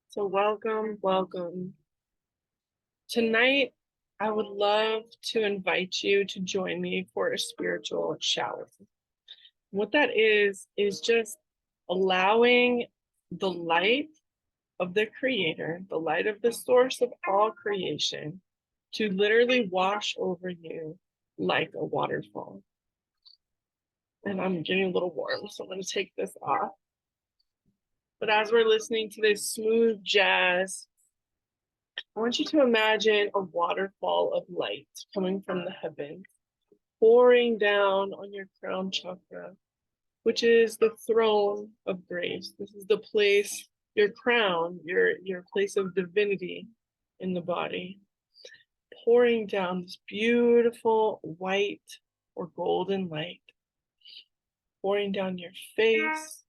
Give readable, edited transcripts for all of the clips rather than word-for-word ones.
So welcome, welcome. Tonight, I would love to invite you to join me for a spiritual shower. What that is just allowing the light of the Creator, the light of the source of all creation, to literally wash over you like a waterfall. And I'm getting a little warm, so I'm going to take this off. But as we're listening to this smooth jazz, I want you to imagine a waterfall of light coming from the heavens, pouring down on your crown chakra, which is the throne of grace. This is the place, your crown, your place of divinity in the body, pouring down this beautiful white or golden light, pouring down your face,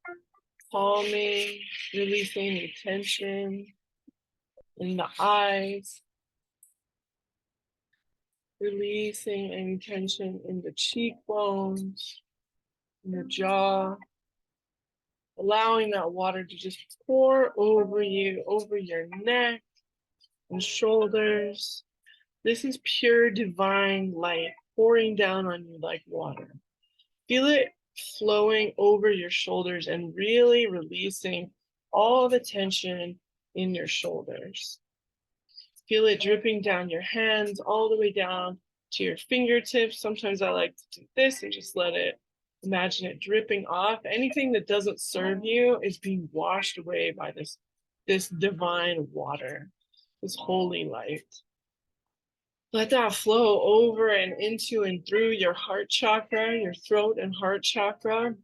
calming, releasing any tension in the eyes, releasing any tension in the cheekbones, in the jaw, allowing that water to just pour over you, over your neck and shoulders. This is pure divine light pouring down on you like water. Feel it flowing over your shoulders and really releasing all the tension in your shoulders. Feel it dripping down your hands all the way down to your fingertips. Sometimes I like to do this and just let it, imagine it dripping off. Anything that doesn't serve you is being washed away by this divine water, this holy light. Let that flow over and into and through your heart chakra, your throat and heart chakra,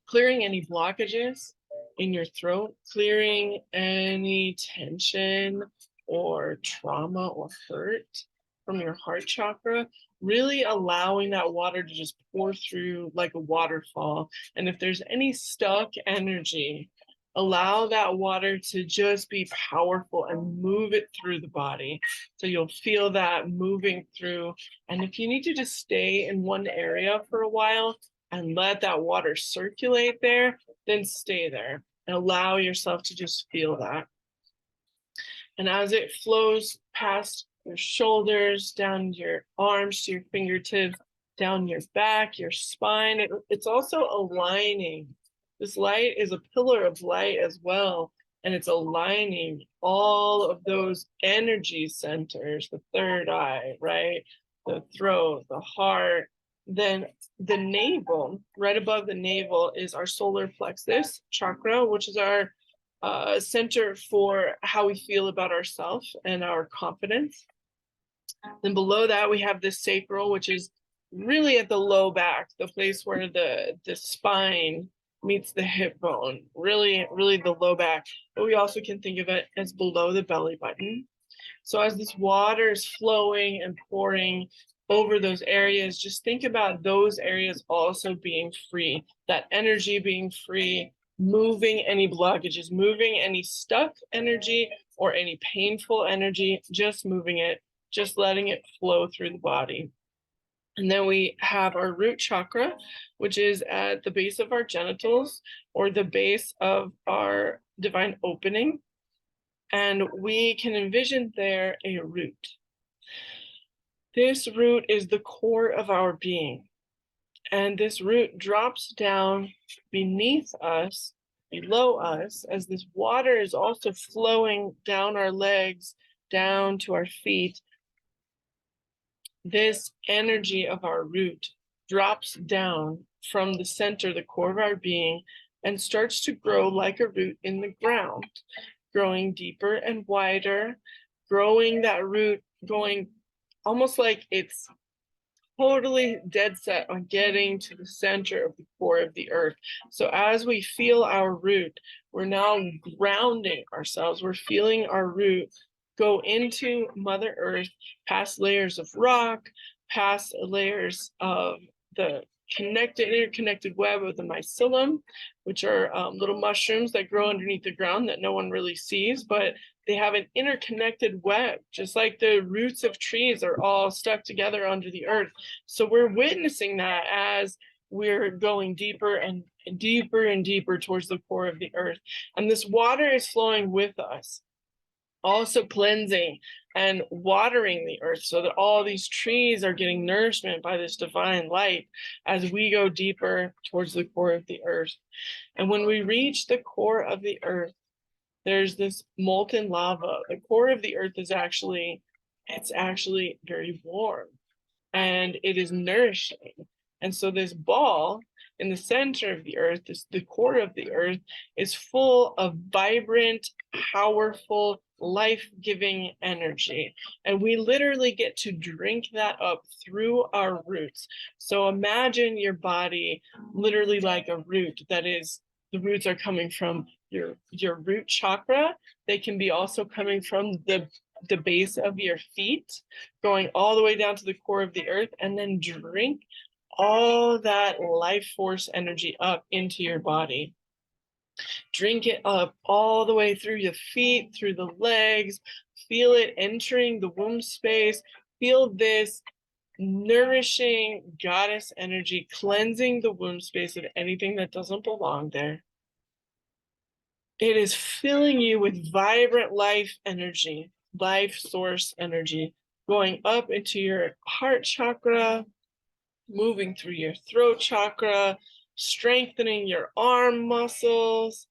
clearing any blockages in your throat, clearing any tension or trauma or hurt from your heart chakra, really allowing that water to just pour through like a waterfall. And if there's any stuck energy, allow that water to just be powerful and move it through the body. So you'll feel that moving through. And if you need to just stay in one area for a while and let that water circulate there, then stay there and allow yourself to just feel that. And as it flows past your shoulders, down your arms to your fingertips, down your back, your spine, it's also aligning. This light is a pillar of light as well, and it's aligning all of those energy centers, the third eye, right? The throat, the heart. Then the navel, right above the navel, is our solar plexus chakra, which is our center for how we feel about ourselves and our confidence. Then below that, we have the sacral, which is really at the low back, the place where the spine meets the hip bone, really, really the low back. But we also can think of it as below the belly button. So as this water is flowing and pouring over those areas, just think about those areas also being free, that energy being free, moving any blockages, moving any stuck energy or any painful energy, just moving it, just letting it flow through the body. And then we have our root chakra, which is at the base of our genitals or the base of our divine opening. And we can envision there a root. This root is the core of our being. And this root drops down beneath us, below us, as this water is also flowing down our legs, down to our feet. This energy of our root drops down from the center, the core of our being, and starts to grow like a root in the ground, growing deeper and wider, growing that root, going almost like it's totally dead set on getting to the center of the core of the earth. So as we feel our root, we're now grounding ourselves. We're feeling our root go into Mother Earth, past layers of rock, past layers of the interconnected web of the mycelium, which are little mushrooms that grow underneath the ground that no one really sees, but they have an interconnected web, just like the roots of trees are all stuck together under the earth. So we're witnessing that as we're going deeper and deeper and deeper towards the core of the earth. And this water is flowing with us, also cleansing and watering the earth so that all these trees are getting nourishment by this divine light as we go deeper towards the core of the earth. And when we reach the core of the earth, there's this molten lava. The core of the earth is actually very warm and it is nourishing. And so this ball in the center of the earth, the core of the earth, is full of vibrant, powerful, life-giving energy. And we literally get to drink that up through our roots. So imagine your body literally like a root. That is, the roots are coming from your root chakra. They can be also coming from the base of your feet, going all the way down to the core of the earth, and then drink all that life force energy up into your body. Drink it up all the way through your feet, through the legs. Feel it entering the womb space. Feel this nourishing goddess energy cleansing the womb space of anything that doesn't belong there. It is filling you with vibrant life energy, life source energy, going up into your heart chakra, moving through your throat chakra, strengthening your arm muscles,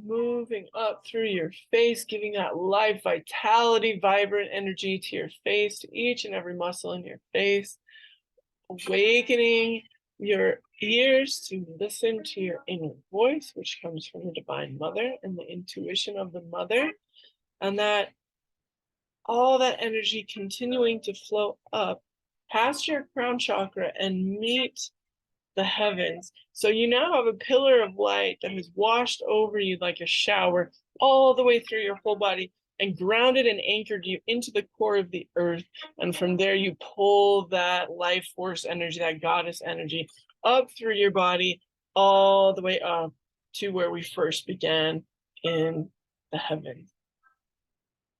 moving up through your face, giving that life, vitality, vibrant energy to your face, to each and every muscle in your face, awakening your ears to listen to your inner voice, which comes from the Divine Mother and the intuition of the Mother, and that all that energy continuing to flow up past your crown chakra and meet the heavens. So you now have a pillar of light that has washed over you like a shower all the way through your whole body and grounded and anchored you into the core of the earth. And from there, you pull that life force energy, that goddess energy, up through your body, all the way up to where we first began in the heavens.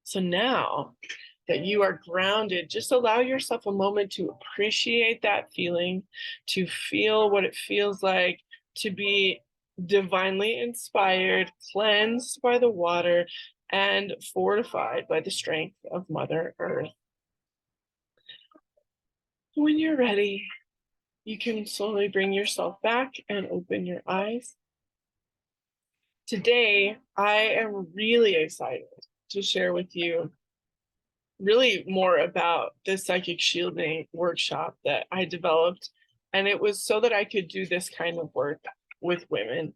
So now that you are grounded, just allow yourself a moment to appreciate that feeling, to feel what it feels like to be divinely inspired, cleansed by the water, and fortified by the strength of Mother Earth. When you're ready, you can slowly bring yourself back and open your eyes. Today, I am really excited to share with you really more about the psychic shielding workshop that I developed. And it was so that I could do this kind of work with women.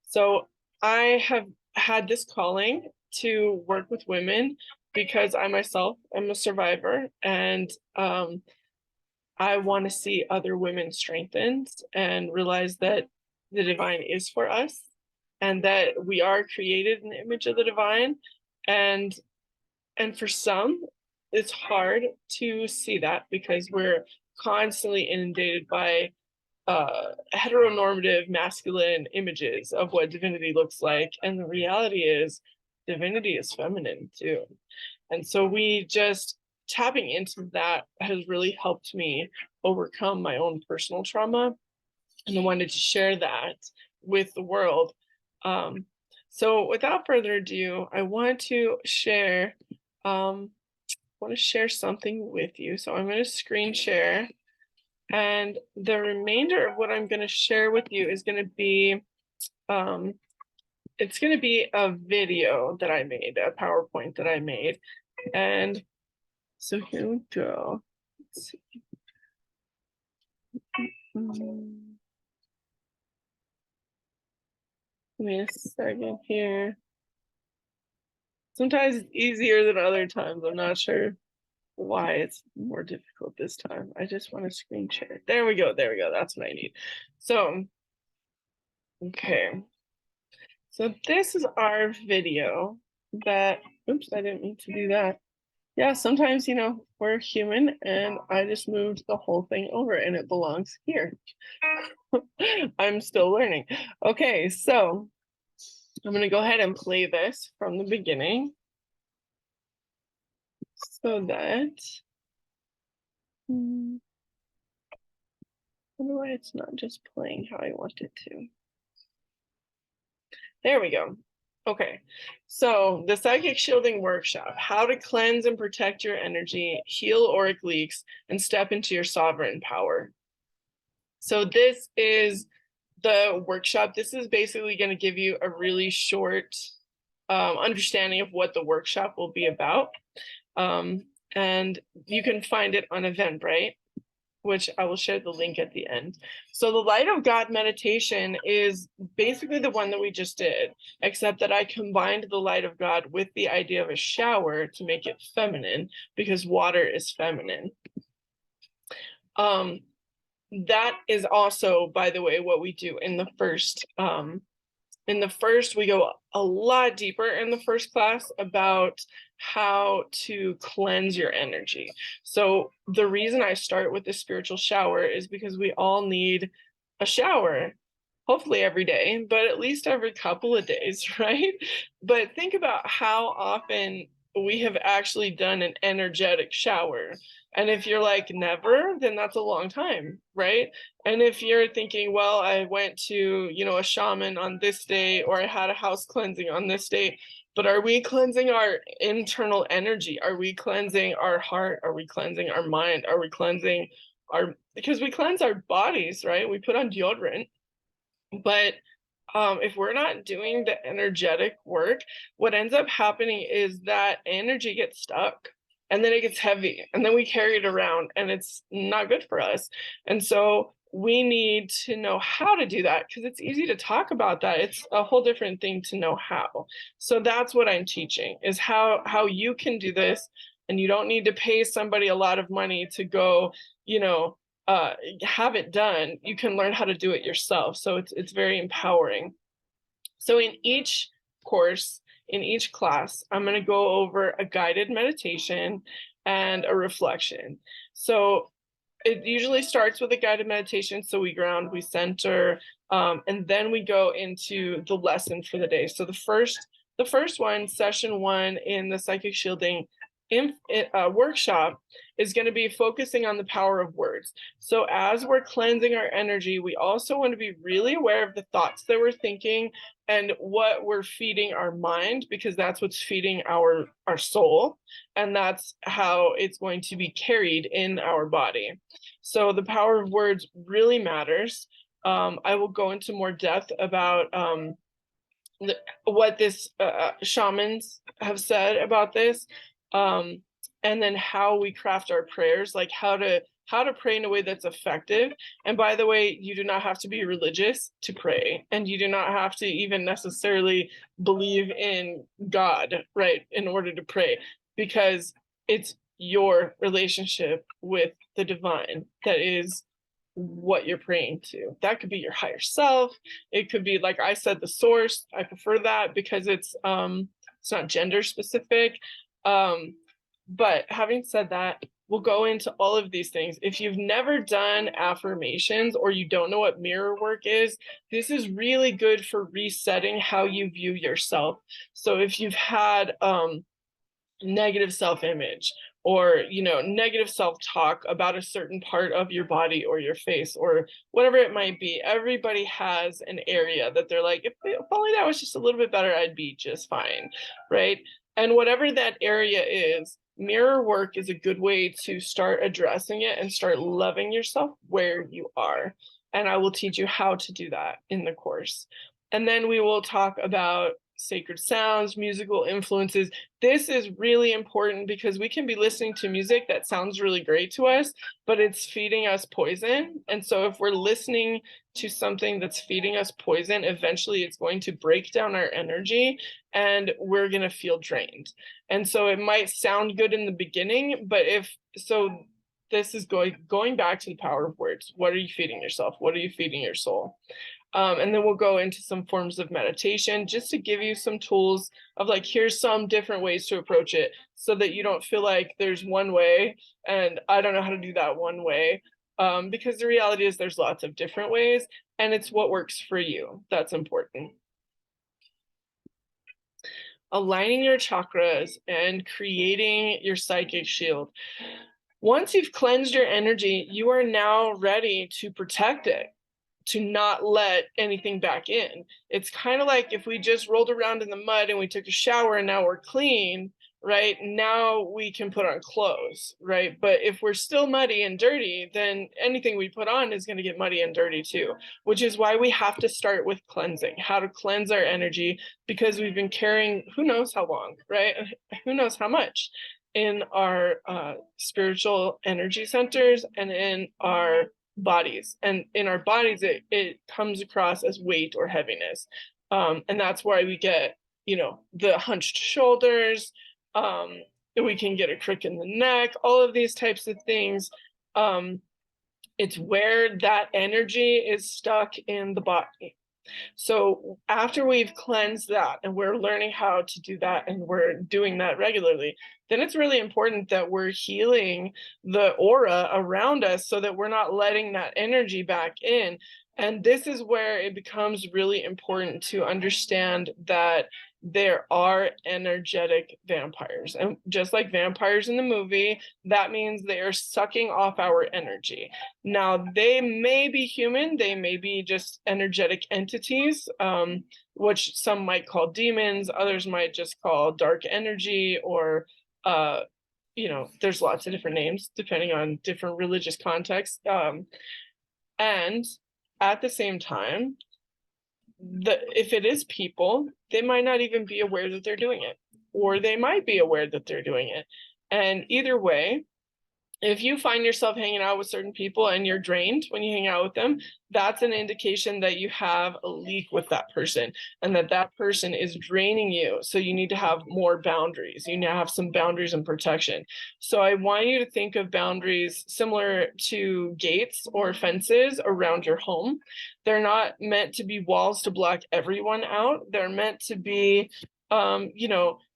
So I have had this calling to work with women because I myself am a survivor, and I want to see other women strengthened and realize that the divine is for us and that we are created in the image of the divine. And for some, it's hard to see that because we're constantly inundated by heteronormative masculine images of what divinity looks like. And the reality is divinity is feminine too. And so we just tapping into that has really helped me overcome my own personal trauma. And I wanted to share that with the world. So without further ado, I want to share something with you. So I'm going to screen share, and the remainder of what I'm going to share with you is going to be it's going to be a video that I made, a PowerPoint that I made. And so here we go. Let's see. Give me a second here. Sometimes it's easier than other times. I'm not sure why it's more difficult this time. I just want to screen share. There we go. There we go. That's what I need. So, okay. So this is our video that, oops, I didn't mean to do that. Yeah, sometimes, we're human and I just moved the whole thing over and it belongs here. I'm still learning. Okay, so I'm going to go ahead and play this from the beginning so that, I wonder why it's not just playing how I want it to. There we go. Okay, so the Psychic Shielding Workshop, how to cleanse and protect your energy, heal auric leaks, and step into your sovereign power. So this is the workshop. This is basically going to give you a really short understanding of what the workshop will be about. And you can find it on Eventbrite, which I will share the link at the end. So the Light of God meditation is basically the one that we just did, except that I combined the Light of God with the idea of a shower to make it feminine, because water is feminine. That is also, by the way, what we do in the first. In the first, we go a lot deeper in the first class about how to cleanse your energy. So the reason I start with the spiritual shower is because we all need a shower, hopefully every day, but at least every couple of days, right? But think about how often we have actually done an energetic shower. And if you're like never, then that's a long time, right? And if you're thinking, well, I went to, a shaman on this day, or I had a house cleansing on this day, but are we cleansing our internal energy? Are we cleansing our heart? Are we cleansing our mind? Are we cleansing because we cleanse our bodies, right? We put on deodorant. But if we're not doing the energetic work, what ends up happening is that energy gets stuck, and then it gets heavy, and then we carry it around, and it's not good for us. And so we need to know how to do that, because it's easy to talk about that. It's a whole different thing to know how. So that's what I'm teaching, is how you can do this, and you don't need to pay somebody a lot of money to go, have it done. You can learn how to do it yourself. So it's very empowering. So in each course, in each class, I'm going to go over a guided meditation and a reflection. So it usually starts with a guided meditation. So we ground, we center, and then we go into the lesson for the day. So the first one, session 1 in the Psychic Shielding workshop, is going to be focusing on the power of words. So as we're cleansing our energy, we also want to be really aware of the thoughts that we're thinking and what we're feeding our mind, because that's what's feeding our soul, and that's how it's going to be carried in our body. So the power of words really matters. I will go into more depth about what this shamans have said about this, and then how we craft our prayers, like how to pray in a way that's effective. And by the way, you do not have to be religious to pray, and you do not have to even necessarily believe in God, right, in order to pray, because it's your relationship with the divine that is what you're praying to. That could be your higher self. It could be, like I said, the source. I prefer that because it's not gender specific. But having said that, we'll go into all of these things. If you've never done affirmations, or you don't know what mirror work is, this is really good for resetting how you view yourself. So if you've had negative self-image, or negative self-talk about a certain part of your body or your face or whatever it might be, everybody has an area that they're like, if only that was just a little bit better, I'd be just fine, right? And whatever that area is, mirror work is a good way to start addressing it and start loving yourself where you are. And I will teach you how to do that in the course. And then we will talk about sacred sounds, musical influences. This is really important because we can be listening to music that sounds really great to us, but it's feeding us poison. And so if we're listening to something that's feeding us poison, eventually it's going to break down our energy and we're going to feel drained. And so it might sound good in the beginning, but this is going back to the power of words. What are you feeding yourself? What are you feeding your soul? And then we'll go into some forms of meditation, just to give you some tools of like, here's some different ways to approach it, so that you don't feel like there's one way and I don't know how to do that one way. Because the reality is there's lots of different ways, and it's what works for you that's important. Aligning your chakras and creating your psychic shield. Once you've cleansed your energy, you are now ready to protect it. to not let anything back in. It's kind of like if we just rolled around in the mud and we took a shower and now we're clean, right? Now we can put on clothes, right? But if we're still muddy and dirty, then anything we put on is going to get muddy and dirty too, which is why we have to start with cleansing, how to cleanse our energy, because we've been carrying who knows how long, right? Who knows how much in our spiritual energy centers and in our bodies. And in our bodies, it comes across as weight or heaviness. And that's why we get, the hunched shoulders, we can get a crick in the neck, all of these types of things. It's where that energy is stuck in the body. So after we've cleansed that and we're learning how to do that and we're doing that regularly, then it's really important that we're healing the aura around us so that we're not letting that energy back in. And this is where it becomes really important to understand that there are energetic vampires. And just like vampires in the movie, that means they are sucking off our energy. Now, they may be human, they may be just energetic entities, which some might call demons, others might just call dark energy, or there's lots of different names depending on different religious contexts. And at the same time, if it is people, they might not even be aware that they're doing it, or they might be aware that they're doing it. And either way, if you find yourself hanging out with certain people and you're drained when you hang out with them, that's an indication that you have a leak with that person and that person is draining you. So you need to have more boundaries. You need to have some boundaries and protection. So I want you to think of boundaries similar to gates or fences around your home. They're not meant to be walls to block everyone out. They're meant to be,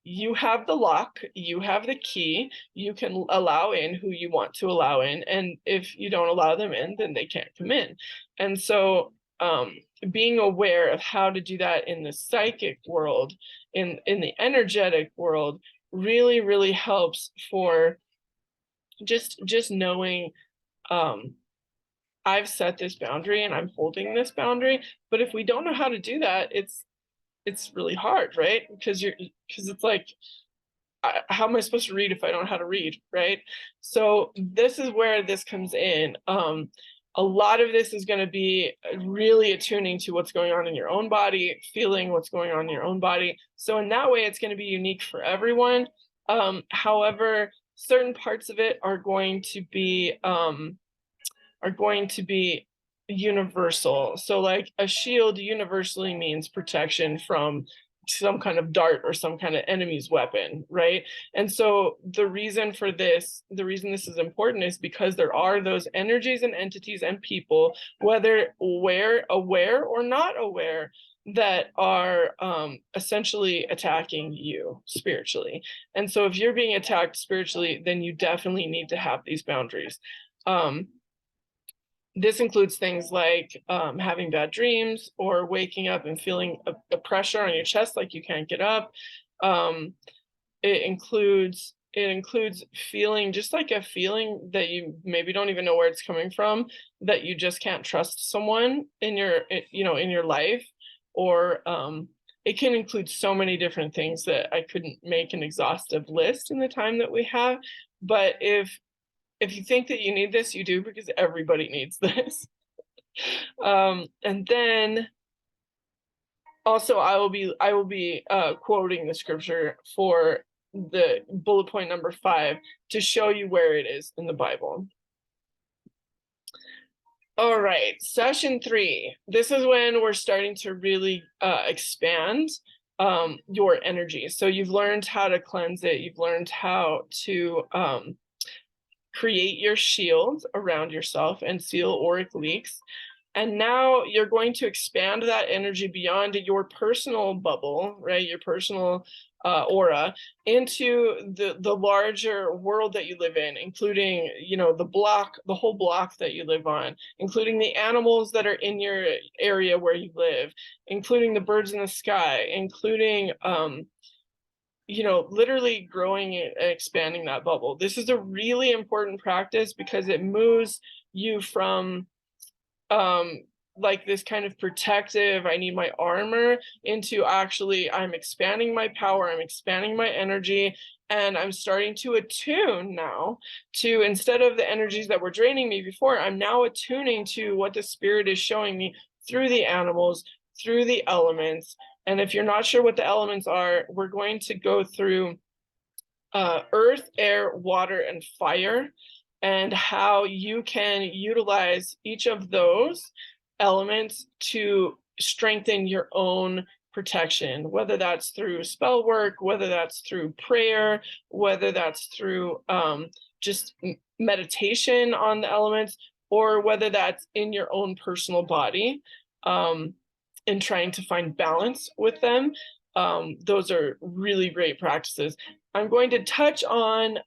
you have the lock, you have the key, you can allow in who you want to allow in. And if you don't allow them in, then they can't come in. And so being aware of how to do that in the psychic world, in the energetic world, really, really helps for just knowing, I've set this boundary and I'm holding this boundary. But if we don't know how to do that, it's really hard, right? Because it's like, how am I supposed to read if I don't know how to read, right? So this is where this comes in. A lot of this is going to be really attuning to what's going on in your own body, feeling what's going on in your own body. So in that way, it's going to be unique for everyone. However, certain parts of it are going to be universal. So like a shield universally means protection from some kind of dart or some kind of enemy's weapon, right? And so the reason this is important is because there are those energies and entities and people, whether aware or not aware, that are essentially attacking you spiritually. And so if you're being attacked spiritually, then you definitely need to have these boundaries. This includes things like having bad dreams or waking up and feeling a pressure on your chest like you can't get up. It includes feeling just like a feeling that you maybe don't even know where it's coming from, that you just can't trust someone in your life, or it can include so many different things that I couldn't make an exhaustive list in the time that we have. But if you think that you need this, you do, because everybody needs this. And then also I will be quoting the scripture for the bullet point number 5 to show you where it is in the Bible. All right, session 3. This is when we're starting to really expand your energy. So you've learned how to cleanse it. You've learned how to create your shield around yourself and seal auric leaks. And now you're going to expand that energy beyond your personal bubble, right? Your personal aura, into the larger world that you live in, including, the whole block that you live on, including the animals that are in your area where you live, including the birds in the sky, including literally growing and expanding that bubble. This is a really important practice because it moves you from like this kind of protective, I need my armor, into actually I'm expanding my power, I'm expanding my energy, and I'm starting to attune now to, instead of the energies that were draining me before, I'm now attuning to what the spirit is showing me through the animals, through the elements. And if you're not sure what the elements are, we're going to go through earth, air, water, and fire, and how you can utilize each of those elements to strengthen your own protection, whether that's through spell work, whether that's through prayer, whether that's through just meditation on the elements, or whether that's in your own personal body, in trying to find balance with them. Those are really great practices. I'm going to touch on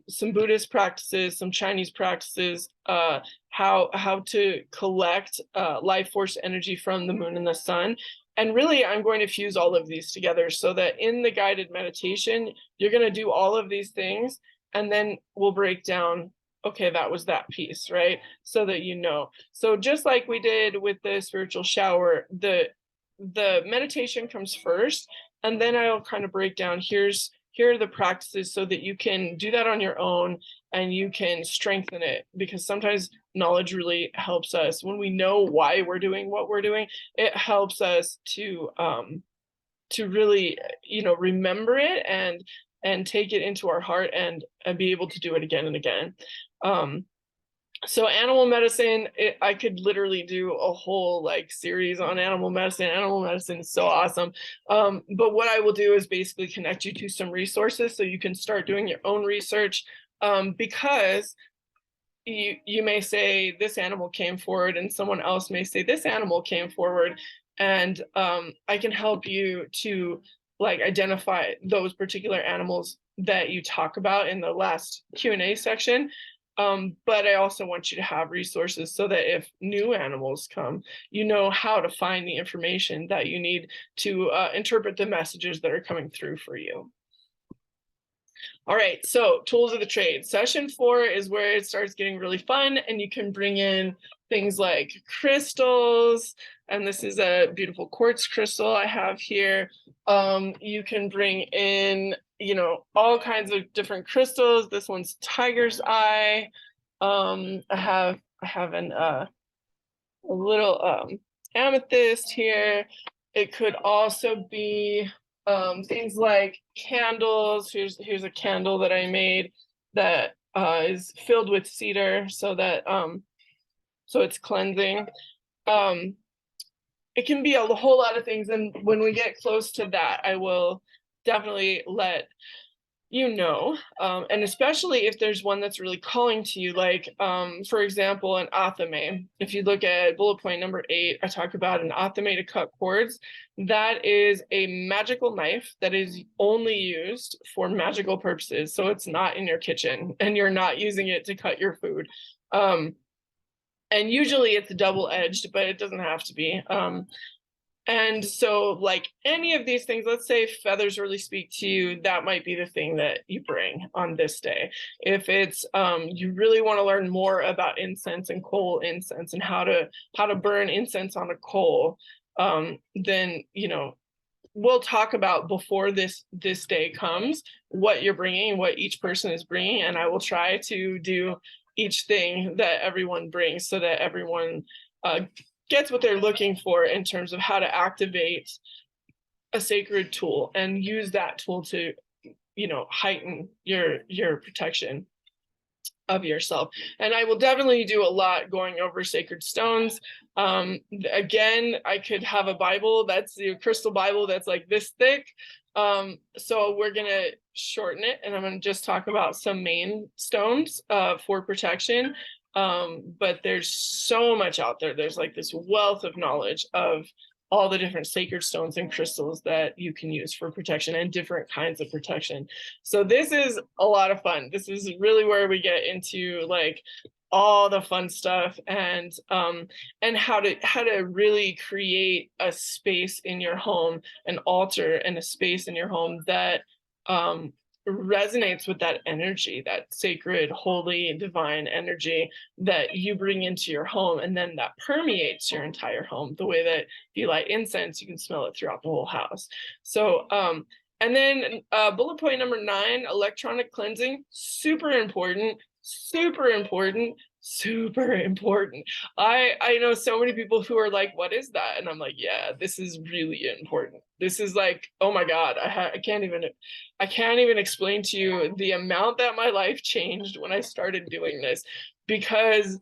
some Buddhist practices, some Chinese practices, how to collect life force energy from the moon and the sun. And really, I'm going to fuse all of these together so that in the guided meditation, you're going to do all of these things, and then we'll break down, okay, that was that piece, right? So that you know. So just like we did with the spiritual shower, the meditation comes first, and then I'll kind of break down, here are the practices so that you can do that on your own and you can strengthen it, because sometimes knowledge really helps us. When we know why we're doing what we're doing, it helps us to really, remember it and take it into our heart and be able to do it again and again. So animal medicine, I could literally do a whole series on animal medicine. Animal medicine is so awesome. But what I will do is basically connect you to some resources so you can start doing your own research, because you may say this animal came forward and someone else may say this animal came forward, and I can help you to identify those particular animals that you talk about in the last Q&A section. But I also want you to have resources so that if new animals come, you know how to find the information that you need to interpret the messages that are coming through for you. All right, so tools of the trade. Session 4 is where it starts getting really fun, and you can bring in things like crystals, and this is a beautiful quartz crystal I have here. You can bring in, all kinds of different crystals. This one's tiger's eye. I have a little amethyst here. It could also be things like candles. Here's a candle that I made that is filled with cedar, so that so it's cleansing. It can be a whole lot of things, and when we get close to that, I will definitely let you know, and especially if there's one that's really calling to you, for example, an athame. If you look at bullet point number 8, I talk about an athame to cut cords. That is a magical knife that is only used for magical purposes, so it's not in your kitchen and you're not using it to cut your food. And usually it's double-edged, but it doesn't have to be. And so any of these things, let's say feathers really speak to you, that might be the thing that you bring on this day. If it's you really want to learn more about incense and coal incense and how to burn incense on a coal, then we'll talk about before this day comes what you're bringing, what each person is bringing, and I will try to do each thing that everyone brings so that everyone gets what they're looking for in terms of how to activate a sacred tool and use that tool to, heighten your protection of yourself. And I will definitely do a lot going over sacred stones. Again, I could have a Bible that's the crystal Bible that's like this thick. So we're gonna shorten it, and I'm gonna just talk about some main stones for protection. But there's so much out there. There's this wealth of knowledge of all the different sacred stones and crystals that you can use for protection and different kinds of protection. So this is a lot of fun. This is really where we get into all the fun stuff, and how to really create a space in your home, an altar and a space in your home that resonates with that energy, that sacred, holy, divine energy that you bring into your home. And then that permeates your entire home the way that if you light incense, you can smell it throughout the whole house. So, and then bullet point number 9, electronic cleansing, super important, super important, super important. I know so many people who are like, what is that? And I'm like, yeah, this is really important. This is like, oh my God, I can't even explain to you the amount that my life changed when I started doing this, because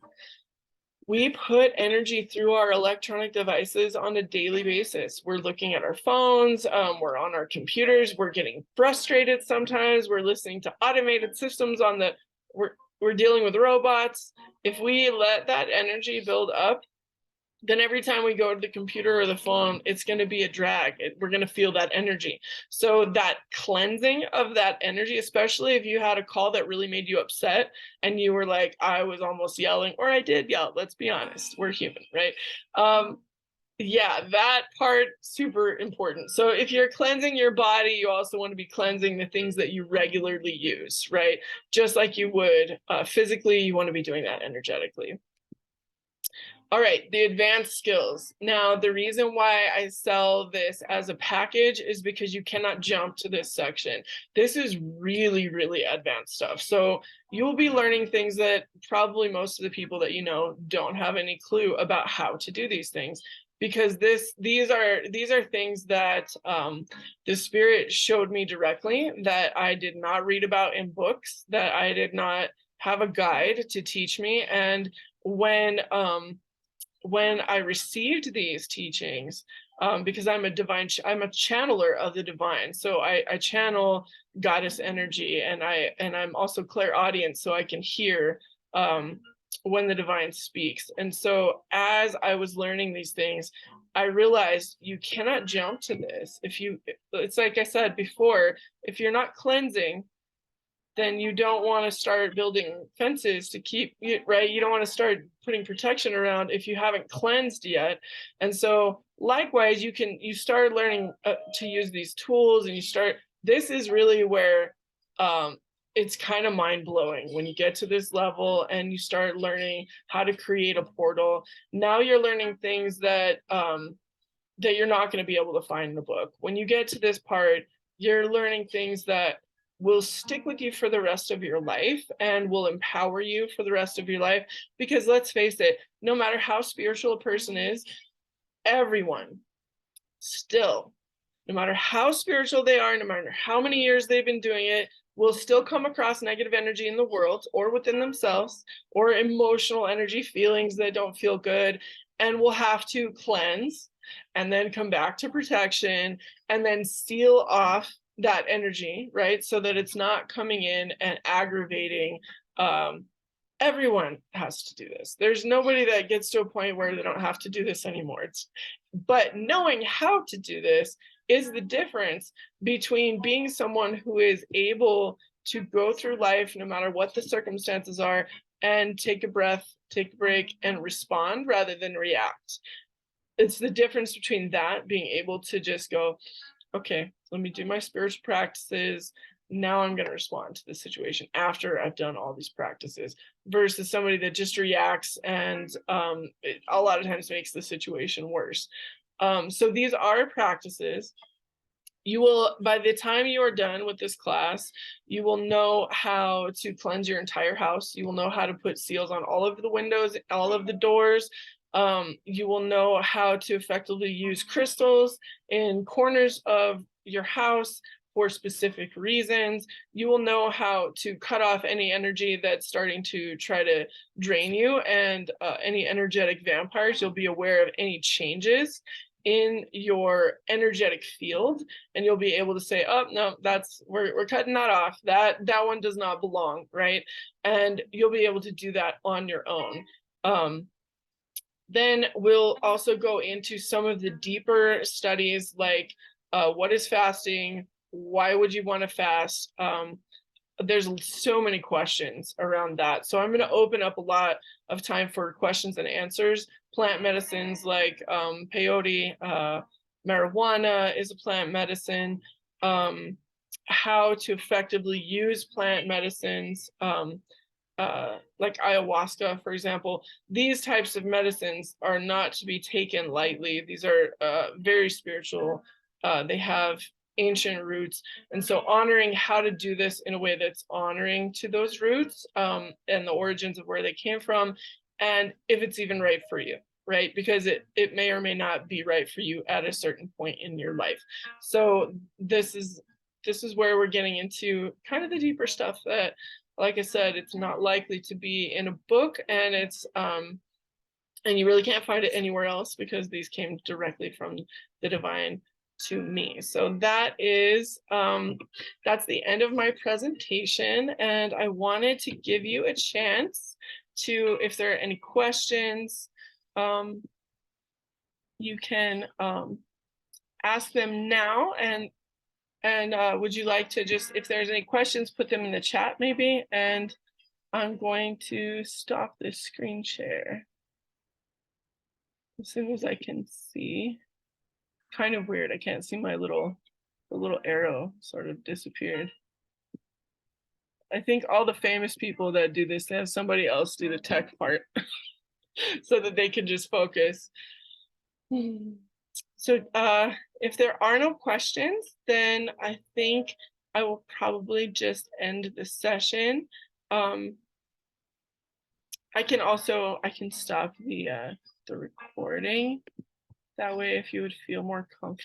we put energy through our electronic devices on a daily basis. We're looking at our phones, we're on our computers, we're getting frustrated sometimes, we're listening to automated systems on the, we're dealing with robots. If we let that energy build up, then every time we go to the computer or the phone, it's going to be a drag. We're going to feel that energy. So that cleansing of that energy, especially if you had a call that really made you upset and you were like, I was almost yelling, or I did yell, let's be honest, we're human, right? Yeah, that part, super important. So if you're cleansing your body, you also want to be cleansing the things that you regularly use, right? Just like you would physically, you want to be doing that energetically. All right, the advanced skills. Now, the reason why I sell this as a package is because you cannot jump to this section. This is really, really advanced stuff. So you will be learning things that probably most of the people that you know don't have any clue about how to do these things, because these are things that the spirit showed me directly, that I did not read about in books, that I did not have a guide to teach me. And when I received these teachings, because I'm a channeler of the divine, so I channel goddess energy, and I'm also clairaudient, so I can hear when the divine speaks. And so as I was learning these things, I realized you cannot jump to this. It's like I said before, if you're not cleansing, then you don't want to start building fences to keep it, right? You don't want to start putting protection around if you haven't cleansed yet. And so likewise, you start learning to use these tools, and this is really where it's kind of mind-blowing when you get to this level and you start learning how to create a portal. Now you're learning things that that you're not going to be able to find in the book. When you get to this part, you're learning things that will stick with you for the rest of your life and will empower you for the rest of your life. Because let's face it, no matter how spiritual a person is, everyone still, no matter how spiritual they are, no matter how many years they've been doing it, will still come across negative energy in the world or within themselves, or emotional energy, feelings that don't feel good, and will have to cleanse and then come back to protection and then seal off that energy, right? So that it's not coming in and aggravating. Everyone has to do this. There's nobody that gets to a point where they don't have to do this anymore. But knowing how to do this is the difference between being someone who is able to go through life no matter what the circumstances are and take a breath, take a break, and respond rather than react. It's the difference between that, being able to just go, okay, let me do my spiritual practices. Now I'm going to respond to the situation after I've done all these practices, versus somebody that just reacts and it a lot of times makes the situation worse. So these are practices. You will, by the time you are done with this class, you will know how to cleanse your entire house. You will know how to put seals on all of the windows, all of the doors. You will know how to effectively use crystals in corners of your house for specific reasons. You will know how to cut off any energy that's starting to try to drain you, and any energetic vampires. You'll be aware of any changes in your energetic field, and you'll be able to say, oh no, we're cutting that off, that one does not belong, right? And you'll be able to do that on your own. Then we'll also go into some of the deeper studies, like what is fasting? Why would you want to fast? There's so many questions around that. So I'm going to open up a lot of time for questions and answers. Plant medicines like peyote, marijuana is a plant medicine. how to effectively use plant medicines, like ayahuasca, for example. These types of medicines are not to be taken lightly. These are very spiritual. They have ancient roots. And so honoring how to do this in a way that's honoring to those roots, and the origins of where they came from, and if it's even right for you, right? Because it may or may not be right for you at a certain point in your life. So this is where we're getting into kind of the deeper stuff that, like I said, it's not likely to be in a book, and it's and you really can't find it anywhere else, because these came directly from the divine to me. So that is that's the end of my presentation, and I wanted to give you a chance to, if there are any questions, you can ask them now. And would you like to just, if there's any questions, put them in the chat maybe, and I'm going to stop this screen share as soon as I can see. Kind of weird, I can't see my the little arrow sort of disappeared. I think all the famous people that do this, they have somebody else do the tech part so that they can just focus. So if there are no questions, then I think I will probably just end the session. I can stop the recording. That way, if you would feel more comfortable.